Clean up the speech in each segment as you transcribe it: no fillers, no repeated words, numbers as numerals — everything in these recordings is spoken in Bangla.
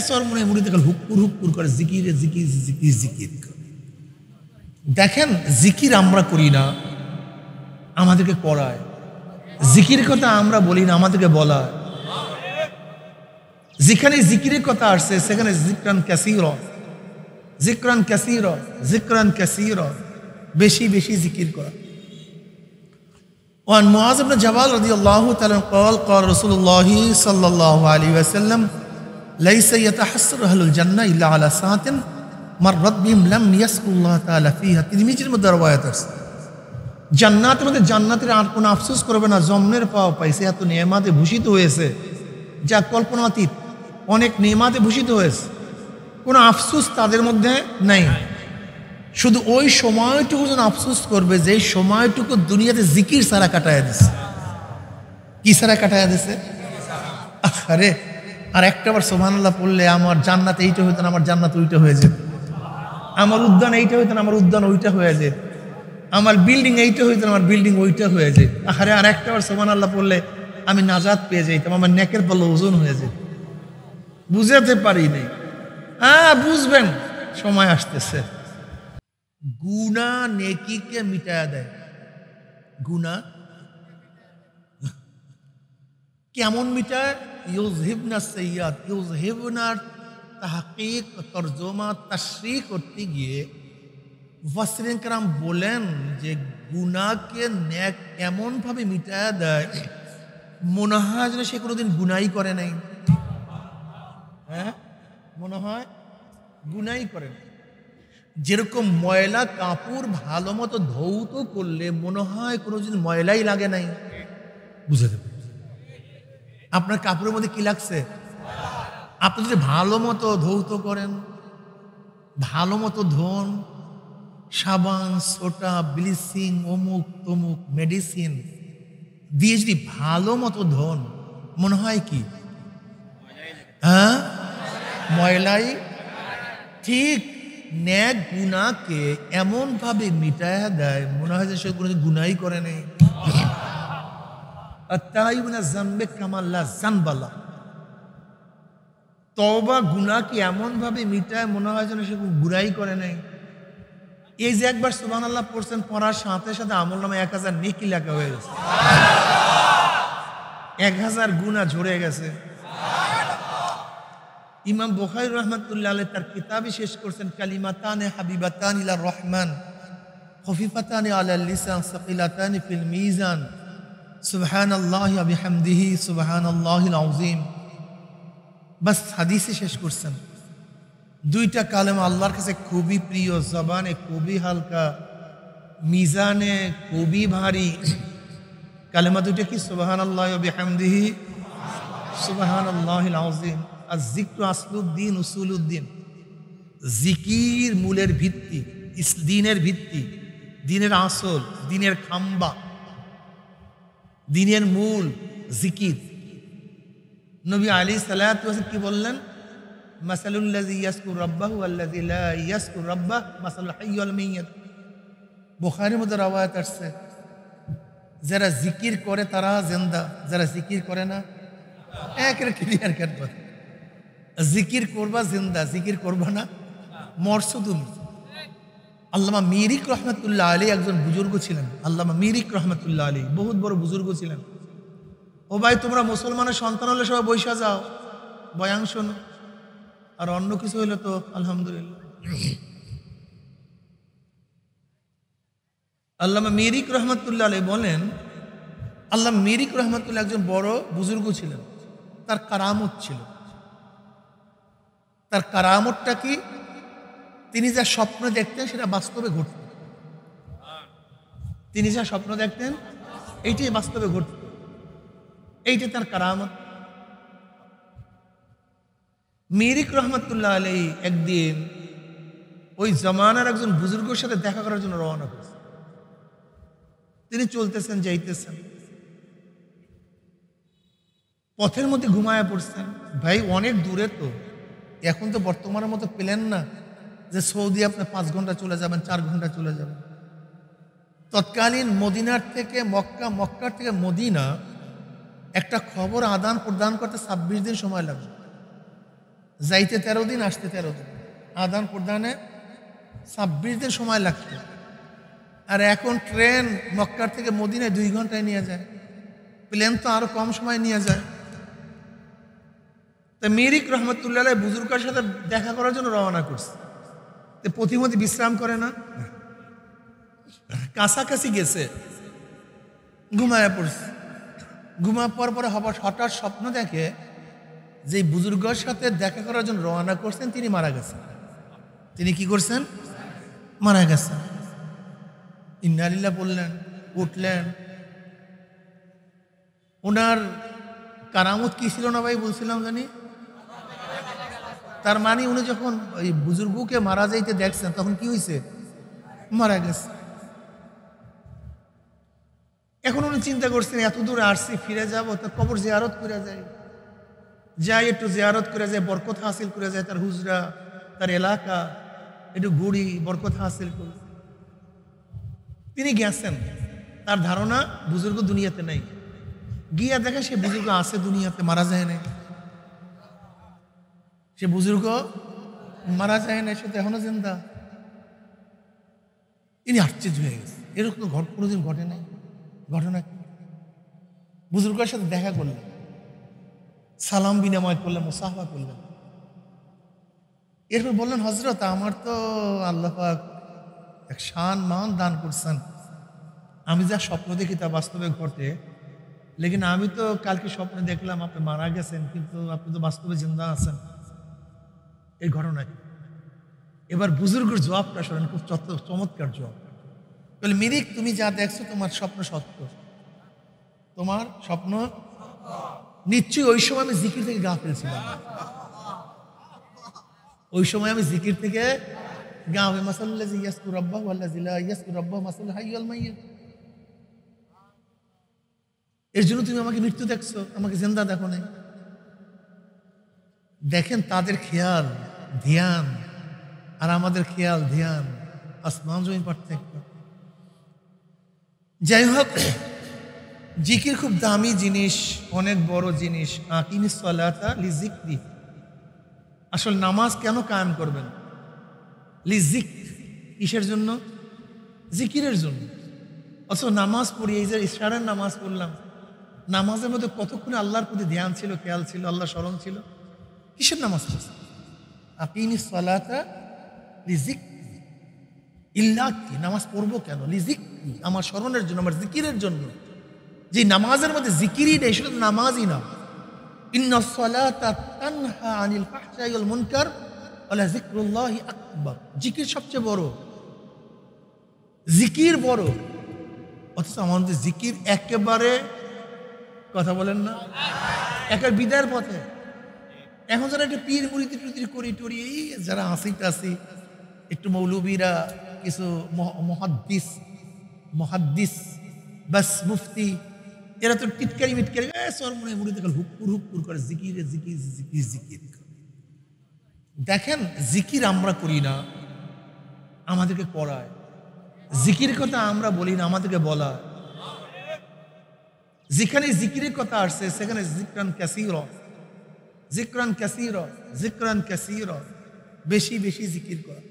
সরমনে মুড়িতে গেল হুক্কুর হুক্কুর করে জিকিরে জিকির জিকির জিকির। দেখেন জিকির আমরা করি না, আমাদেরকে করায়। জিকির কথা আমরা বলি না, আমাদেরকে বলায়। যেখানে জিকিরের কথা আসছে সেখানে জিকরান কাসীরা, জিকরান কাসীরা, জিকরান কাসীরা, বেশি বেশি জিকির করা। وعن معاذ بن جبل رضي الله تعالى قال قال رسول الله صلى الله عليه وسلم ليس يتحسر أهل الجنة إلا على ساعة مرت بهم لم يذكر الله تعالى فيها। তিরমিজির মধ্যে রওয়ায়াত আছে, জান্নাতের মধ্যে জান্নাতের আর কোনো আফসোস করবে না জমনের পাওয়া পাইছে, এত নেয়ামতে ভূষিত হয়েছে যা কল্পনাতীত। অনেক নেয়ামতে ভূষিত হয়েছে, কোনো আফসোস তাদের মধ্যে নেই। শুধু ওই সময়টুকু যেন আফসোস করবে যে সময়টুকু দুনিয়াতে জিকির ছাড়া কাটায় দিছে। কি ছাড়া কাটায় দিছে? আরে আর একটাবার সুবহানাল্লাহ পড়লে আমার জান্নাত এইটা হইতো না, আমার জান্নাত ওইটা হয়ে যেত। আমার উদ্যান এইটা হইতো না, আমার উদ্যান ওইটা হয়ে যেত। আমার বিল্ডিং এইটা হইতো না, আমার বিল্ডিং ওইটা হয়ে যেত। আরে আর একটাবার সুবহানাল্লাহ পড়লে আমি নাজাত পেয়ে যাইতাম, আমার নেকের পাল্লা ওজন হয়ে যেত। বুঝাতে পারি নাই। হ্যাঁ বুঝবেন, সময় আসতেছে। গুনাহ নেকিকে মিটায়া দেয়। গুনাহ কেমন মিটায়? ইউযহিবনা সাইয়্যাত। ইউযহিবনার তাহকিক, তরজমা, তাশরীহ করতে গিয়ে মুফাসসিরিন কেরাম বলেন যে গুনাহকে নেক এমন ভাবে মিটায়া দেয় মনে হয় যেন সে কোনোদিন গুনাহই করে নাই। হ্যাঁ মনে হয় গুনাহই করে নাই। যেরকম ময়লা কাপড় ভালো মতো ধৌত করলে মনে হয় কোনোদিন ময়লাই লাগে নাই। বুঝাতে পারি? আপনার কাপড়ের মধ্যে কি লাগছে? আপনি যদি ভালো মতো ধৌত করেন, ভালো মতো ধোন, সাবান, সোটা, ব্লিচিং, অমুক তমুক মেডিসিন দিয়ে যদি ভালো মতো ধোন, মনে হয় কি? হ্যাঁ ময়লাই। ঠিক নেক গুনাহকে এমন ভাবে মিটায়া দেয় মনে হয় যে সে কোনোদিন গুনাহই করে নাই। আত্তাইবুনা যামবে কামাল্লা যানবালা। তওবা গুনাহকে এমন ভাবে মিটায় মনে হয় যেন সে গুনাহই করে নাই। এই যে একবার সুবহানাল্লাহ পড়ছেন, পড়ার সাথে সাথে আমলনামায় 1000 নেকি লেখা হয়ে গেছে, 1000 গুনাহ ঝরে গেছে। ইমাম বুখারী রাহমাতুল্লাহ আলাইহি তার কিতাবে শেষ করছেন কালিমাতানে হাবিবাতান ইলার রহমান খফিফাতানি আলাল লিসান সাকিলাতানি ফিল মিজান সুবহানাল্লাহি ওয়া বিহামদিহি সুবহানাল্লাহিল আযীম। বাস হাদিসে শেষ করছেন। দুইটা কালেমা আল্লাহর কাছে খুবই প্রিয়, জবানে খুবই হালকা, মিজানে খুবই ভারী। কালেমা দুইটা কি? সুবহানাল্লাহি ওয়া বিহামদিহি সুবহানাল্লাহিল আযীম। আর জিক্র আসলুদ্দিন উসুলুদ্দিন। জিকির মূলের ভিত্তি, দিনের ভিত্তি, দিনের আসল, দিনের খাম্বা, দিনের মূল জিকির। নবী আলাইহিস সালাতু ওয়াস কি বললেন? মাসালুল্লাযী ইয়াসকুর রাব্বাহু ওয়াল্লাযী লা ইয়াসকুর রাব্বাহ মাসালুল হাইয়্যি ওয়াল মাইয়্যিত। বুখারীর মধ্যে রওয়ায়াত আসছে, যারা জিকির করে তারা জিন্দা, যারা জিকির করে না একের ক্লিয়ার কাট কথা। জিকির করবা জিন্দা, জিকির করবা না মরছো তুমি। আল্লামা মিরিক রহমাতুল্লাহ আলাইহি একজন বুজুর্গ ছিলেন। আল্লামা মিরিক রহমাতুল্লাহ আলাইহি বহুত বড় বুজুর্গ ছিলেন। ও ভাই তোমরা মুসলমানের সন্তান হলে সবাই বৈশা যাও, বয়ান শোনো, আর অন্য কিছু হইলে তো আলহামদুলিল্লাহ। আল্লামা মিরিক রহমাতুল্লাহ আলাইহি বলেন, আল্লামা মিরিক রহমাতুল্লাহ একজন বড় বুজুর্গ ছিলেন। তার কারামত ছিল। তার কারামতটা কি? তিনি যা স্বপ্ন দেখতেন সেটা বাস্তবে ঘটত। তিনি যা স্বপ্ন দেখতেন এইটাই বাস্তবে ঘটত। এইটা তার কারামত। মিরিক রহমাতুল্লাহ আলাইহি একদিন ওই জামানার একজন বুজুর্গের সাথে দেখা করার জন্য রওনা করেছেন। তিনি চলতেছেন, যাইতেছেন, পথের মধ্যে ঘুমায়া পড়ছেন। ভাই অনেক দূরে তো, এখন তো বর্তমানের মতো প্লেন না যে সৌদি আপনি 5 ঘন্টা চলে যাবেন, 4 ঘন্টা চলে যাবেন। তৎকালীন মদিনার থেকে মক্কা, মক্কার থেকে মদিনা একটা খবর আদান প্রদান করতে 26 দিন সময় লাগবে। যাইতে 13 দিন, আসতে 13 দিন, আদান প্রদানে 26 দিন সময় লাগত। আর এখন ট্রেন মক্কার থেকে মদিনায় 2 ঘন্টায় নিয়ে যায়, প্লেন তো আরো কম সময় নিয়ে যায়। তা মিরিক রহমতুল্লাহ বুজুর্গের সাথে দেখা করার জন্য রওনা করছে। তো পথিমধ্যে বিশ্রাম করে না, কাছাকাছি গেছে, ঘুমায় পড়ছে। ঘুমা পর পরে হঠাৎ স্বপ্ন দেখে যে বুজুর্গের সাথে দেখা করার জন্য রওনা করছেন তিনি মারা গেছেন। তিনি কি করছেন? মারা গেছেন। ইন্না লিল্লাহ বললেন, উঠলেন। ওনার কারামত কি ছিল না ভাই, বলছিলাম জানি। তার মানে উনি যখন ওই বুজুর্গকে মারা যাইতে দেখছেন তখন কি হয়েছে? মারা গেছে। এখন উনি চিন্তা করছেন এত দূরে আসছি, ফিরে যাব, তো কবর জিয়ারত করে যাই, যাই একটু জিয়ারত করে যায়, বরকত হাসিল করে যায়, তার হুজরা, তার এলাকা একটু ঘুরি, বরকত হাসিল করি। তিনি গেছেন, তার ধারণা বুজুর্গ দুনিয়াতে নাই। গিয়া দেখে সে বুজুর্গ আছে দুনিয়াতে, মারা যায় নাই। সে বুজুর্গ মারা যায় না, সে তো এখনো জিন্দা। ইনি আশ্চর্য হয়ে গেছে, এরকম তো কোনোদিন ঘটে নাই। ঘটনা কি? বুজুর্গের সাথে দেখা করলেন, সালাম বিনিময় করলেন, মুসাফা করলেন। এরপর বললেন, হজরত আমার তো আল্লাহ পাক এক শান মান দান করছেন, আমি যা স্বপ্ন দেখি তা বাস্তবে ঘটে। লেকিন আমি তো কালকে স্বপ্নে দেখলাম আপনি মারা গেছেন, কিন্তু আপনি তো বাস্তবে জিন্দা আছেন। এই ঘটনা কি? এবার বুজুর্গের জবাবটা শোনেন, খুব চমৎকার জবাব। বলে, মিরিক তুমি যা দেখছো তোমার স্বপ্ন সত্য, তোমার স্বপ্ন নিশ্চয়ই। ওই সময় আমি জিকির থেকে গাফিল ছিলাম, ওই সময় আমি জিকির থেকে গাফিল। মাসাল্লাযী ইয়াসকুর রাব্বাহু ওয়াল্লাযী লা ইয়াসকুর রাব্বাহু মাসাল হাইয়ুল মাইয়িত। এর জন্য তুমি আমাকে মৃত্যু দেখছো, আমাকে জিন্দা দেখো নাই। দেখেন তাদের খেয়াল ধ্যান আর আমাদের খেয়াল ধ্যান আসমান জমিন পার্থক্য। যাই হোক, জিকির খুব দামি জিনিস, অনেক বড় জিনিস। আকিমিস সালাতা লিযিকরি। আসল নামাজ কেন কায়েম করবেন? লিযিকর। কিসের জন্য? জিকিরের জন্য। অথচ নামাজ পড়ি, এই যে ইশারার নামাজ পড়লাম, নামাজের মধ্যে কতক্ষণ আল্লাহর প্রতি ধ্যান ছিল, খেয়াল ছিল, আল্লাহ স্মরণ ছিল। কিসের নামাজ পড়ছে? আকিমিস সালাতা লিযিকরি। ইল্লা কি? নামাজ পড়বো কেন? লিযিকরি, আমার স্মরণের জন্য, আমার জিকিরের জন্য। যে নামাজের মধ্যে জিকিরই নেই সেটা নামাজই না। ইন্নাস সালাতা তানহা আনিল ফাহশাই ওয়াল মুনকার ওয়া যিকরুল্লাহি আকবার। জিকির সবচেয়ে বড়, জিকির বড়। অথচ আমাদের জিকির একেবারে, কথা বলেন না, একেবারে বিদায়ের পথে। এখন যারা একটু পীর মুরিদি টুরিদি করি টরি, এই যারা আসি একটু মৌলবীরা, কিছু মহাদ্দিস বাস মুফতি, এরা তো টিটকারি মিটকারি সরমনে মুড়িতে হুকুর করে জিকিরে জিকির জিকির জিকির। দেখেন জিকির আমরা করি না, আমাদেরকে করায়। জিকির কথা আমরা বলি না, আমাদেরকে বলা। যেখানে জিকিরের কথা আসছে সেখানে জিকরান কাসীরা, জিকরান কাসীরা, জিকরান কাসীরা, বেশি বেশি জিকির করা।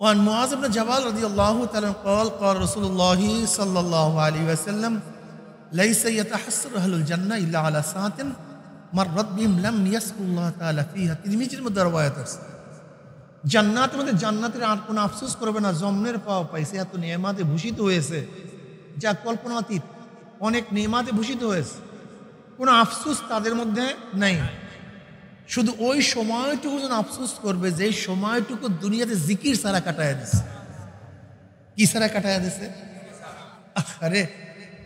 وعن معاذ بن جبل رضي الله تعالى قال قال رسول الله صلى الله عليه وسلم ليس يتحسر أهل الجنة إلا على ساعة مرت بهم لم يذكر الله تعالى فيها। তিরমিজির মধ্যে রওয়ায়াত আছে, জান্নাতের মধ্যে জান্নাতের আর কোনো আফসোস করবে না, জমনের পাওয়া পাইছে, এত নেয়ামতে ভূষিত হয়েছে যা কল্পনাতীত। অনেক নেয়ামতে ভূষিত হয়েছে, কোনো আফসোস তাদের মধ্যে নাই। শুধু ওই সময়টুকু যেন আফসোস করবে যে সময়টুকু দুনিয়াতে জিকির ছাড়া কাটায় দিছে। কি ছাড়া কাটায় দিছে? আরে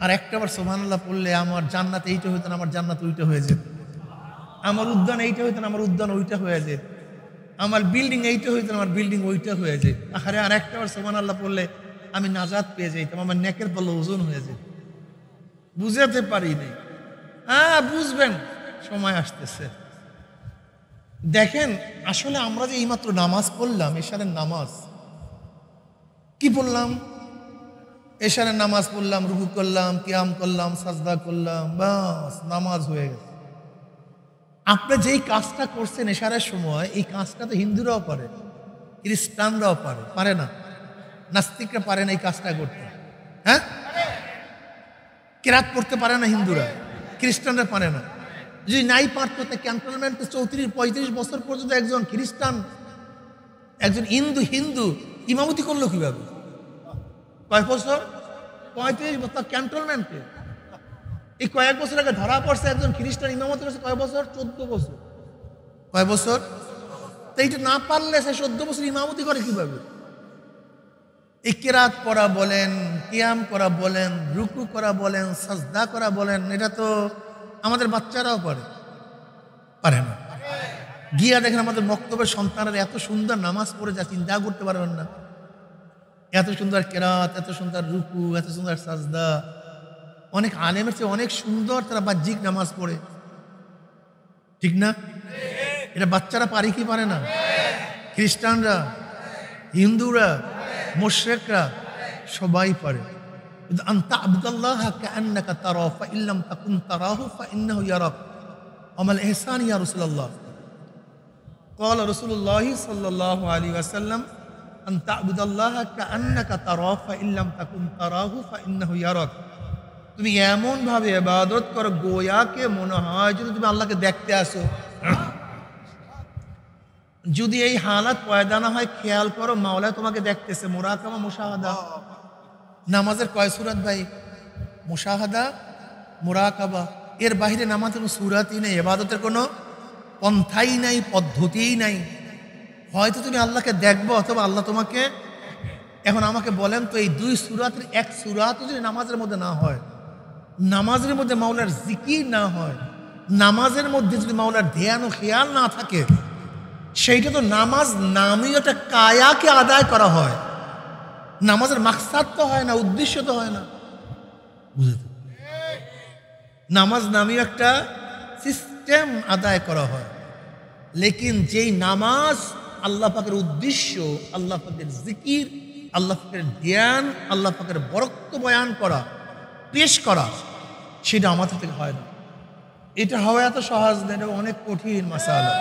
আর একটা বার সুবহানাল্লাহ পড়লে আমার জান্নাত এইটা হইতো না, আমার জান্নাত ওইটা হয়ে যেত। আমার উদ্যান এইটা হইতো না, আমার উদ্যান ওইটা হয়ে যেত। আমার বিল্ডিং এইটা হইতো না, আমার বিল্ডিং ওইটা হয়ে যেত। আরে আর একটা বার সুবহানাল্লাহ পড়লে আমি নাজাত পেয়ে যাইতাম, আমার নেকের পাল্লা ওজন হয়ে যেত। বুঝাতে পারি নাই। বুঝবেন, সময় আসতেছে। দেখেন আসলে আমরা যে এইমাত্র নামাজ পড়লাম, এশারের নামাজ, কি পড়লাম? এশারের নামাজ পড়লাম, রুকু করলাম, কিয়াম করলাম, সাজদা করলাম, বাস নামাজ হয়ে গেছে। আপনি যেই কাজটা করছেন এশারের সময়, এই কাজটা তো হিন্দুরাও পারে, খ্রিস্টানরাও পারে না, নাস্তিকরা পারে না এই কাজটা করতে। হ্যাঁ, কেরাত পড়তে পারে না হিন্দুরা, খ্রিস্টানরা পারে না। যদি নাই পারত, ক্যান্টনমেন্টে 34-35 বছর পর্যন্ত একজন খ্রিস্টান, একজন হিন্দু ইমামতি করলো কিভাবে? কয় বছর? 35 বছর ক্যান্টনমেন্টে। এই কয়েক বছর আগে ধরা পড়ছে একজন খ্রিস্টান ইমামতি করছে কয় বছর? 14 বছর। কয় বছর? তো এইটা না পারলে সে 14 বছর ইমামতি করে কিভাবে? এই কেরাত পড়া বলেন, কিয়াম করা বলেন, রুকু করা বলেন, সাজদা করা বলেন, এটা তো আমাদের বাচ্চারাও পারে না। গিয়া দেখেন আমাদের মক্তবের সন্তানরা এত সুন্দর নামাজ পড়ে যা চিন্তা করতে পারবেন না। এত সুন্দর কেরাত, এত সুন্দর রুকু, এত সুন্দর সাজদা, অনেক আলেমের চেয়ে অনেক সুন্দর তারা বাহ্যিক নামাজ পড়ে, ঠিক না? এটা বাচ্চারা পারে কি পারে না? খ্রিস্টানরা, হিন্দুরা, মুশরিকরা সবাই পারে। আনতা আবুদাল্লাহ কাআন্নাকা তারাহু ফাইন লাম তাকুন তারাহু ফাইন্নাহু ইয়ারাক। আমাল ইহসান ইয়া রাসূলুল্লাহ। قال رسول الله صلى الله عليه وسلم أن تعبد الله كأنك تراه فإن لم تكن تراه فإنه يراك। তুমি এমন ভাবে ইবাদত করো গোয়াকে মনে হয় যদি তুমি আল্লাহকে দেখতে আসো। যদি এই হালাত পয়দা না হয়, খেয়াল করো মাওলা তোমাকে দেখতেছে। মুরাকাবা, মুশাহাদা। নামাজের কয় সূরাত ভাই? মুশাহাদা, মুরাকাবা। এর বাইরে নামাজের কোনো সূরাতই নেই, ইবাদতের কোনো পন্থাই নাই, পদ্ধতিই নাই। হয়তো তুমি আল্লাহকে দেখবো অথবা আল্লাহ তোমাকে। এখন আমাকে বলেন তো, এই দুই সূরাতের এক সূরাতও যদি নামাজের মধ্যে না হয়, নামাজের মধ্যে মাওলার জিকির না হয়, নামাজের মধ্যে যদি মাওলার ধ্যান ও খেয়াল না থাকে, সেইটা তো নামাজ নামীয় একটা কায়াকে আদায় করা হয়। নামাজের মাকসাদ তো হয় না, উদ্দেশ্য তো হয় না। বুঝতে? নামাজ নামীয় একটা সিস্টেম আদায় করা হয়। লেকিন যেই নামাজ আল্লাহ পাকের উদ্দেশ্য, আল্লাহ পাকের জিকির, আল্লাহ পাকের ধ্যান, আল্লাহ পাকের বরকত বয়ান করা, পেশ করা, সেটা আমাদের থেকে হয় না। এটা হওয়া এত সহজ না, এটা অনেক কঠিন মাসালা।